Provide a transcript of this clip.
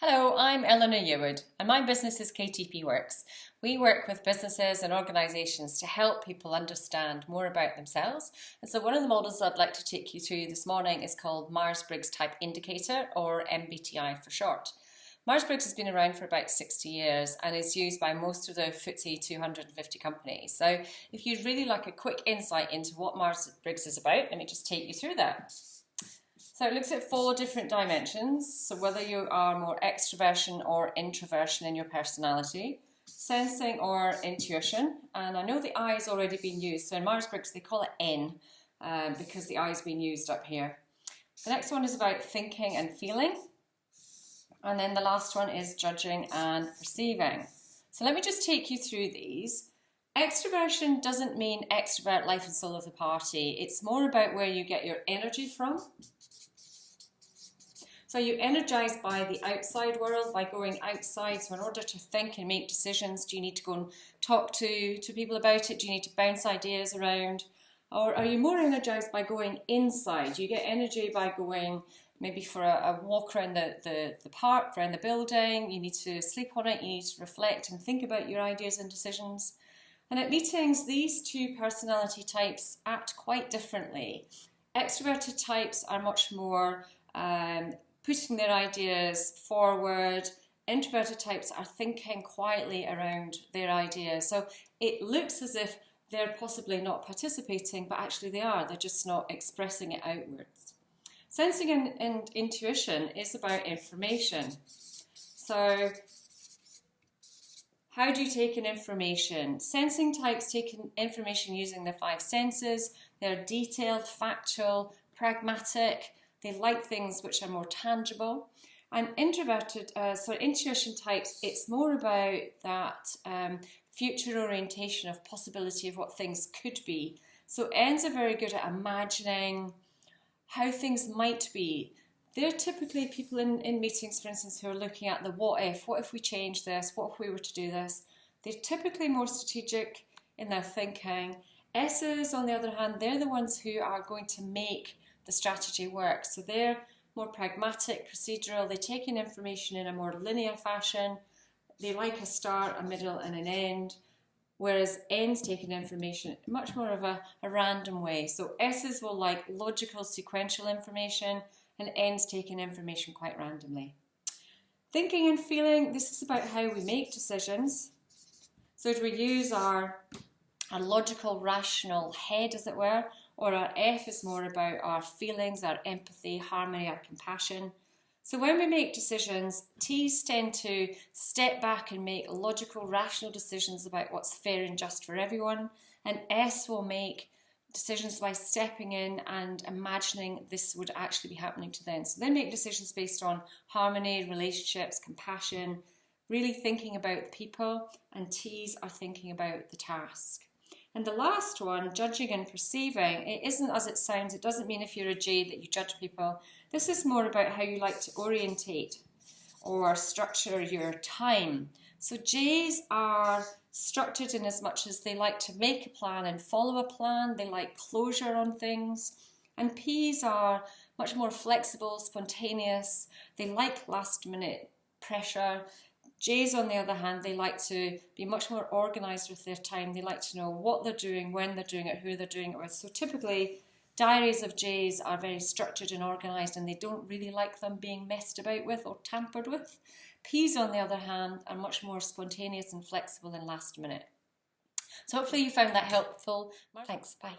Hello, I'm Eleanor Yearwood and my business is ktpworks. We work with businesses and organisations to help people understand more about themselves. And so one of the models I'd like to take you through this morning is called Myers-Briggs Type Indicator, or MBTI for short. Myers-Briggs has been around for about 60 years and is used by most of the FTSE 250 companies. So if you'd really like a quick insight into what Myers-Briggs is about, let me just take you through that. So it looks at 4 different dimensions, so whether you are more extroversion or introversion in your personality, sensing or intuition, and I know the I has already been used, so in Myers-Briggs they call it N because the I has been used up here. The next one is about thinking and feeling, and then the last one is judging and perceiving. So let me just take you through these. Extroversion doesn't mean extrovert, life and soul of the party. It's more about where you get your energy from. So you're energized by the outside world, by going outside. So in order to think and make decisions, do you need to go and talk to people about it? Do you need to bounce ideas around? Or are you more energized by going inside? You get energy by going maybe for a walk around the park, around the building. You need to sleep on it, you need to reflect and think about your ideas and decisions. And at meetings, these 2 personality types act quite differently. Extroverted types are much more putting their ideas forward. Introverted types are thinking quietly around their ideas. So it looks as if they're possibly not participating, but actually they are. They're just not expressing it outwards. Sensing and intuition is about information. So how do you take in information? Sensing types take in information using their 5 senses. They're detailed, factual, pragmatic. They like things which are more tangible. And intuition types, it's more about that future orientation of possibility of what things could be. So N's are very good at imagining how things might be. They're typically people in meetings, for instance, who are looking at the what if we change this, what if we were to do this. They're typically more strategic in their thinking. S's, on the other hand, they're the ones who are going to make the strategy work. So they're more pragmatic, procedural. They take in information in a more linear fashion. They like a start, a middle and an end, whereas N's take in information much more of a random way. So S's will like logical, sequential information, and N's take in information quite randomly. Thinking and feeling, this is about how we make decisions. So do we use our logical, rational head, as it were, or our F is more about our feelings, our empathy, harmony, our compassion. So when we make decisions, T's tend to step back and make logical, rational decisions about what's fair and just for everyone, and S will make decisions by stepping in and imagining this would actually be happening to them. So they make decisions based on harmony, relationships, compassion, really thinking about the people, and T's are thinking about the task. And the last one, judging and perceiving, it isn't as it sounds. It doesn't mean if you're a J that you judge people. This is more about how you like to orientate or structure your time. So J's are structured in as much as they like to make a plan and follow a plan. They like closure on things. And P's are much more flexible, spontaneous. They like last minute pressure. J's, on the other hand, they like to be much more organised with their time. They like to know what they're doing, when they're doing it, who they're doing it with. So typically, diaries of J's are very structured and organised, and they don't really like them being messed about with or tampered with. P's, on the other hand, are much more spontaneous and flexible and last minute. So hopefully you found that helpful. Thanks, bye.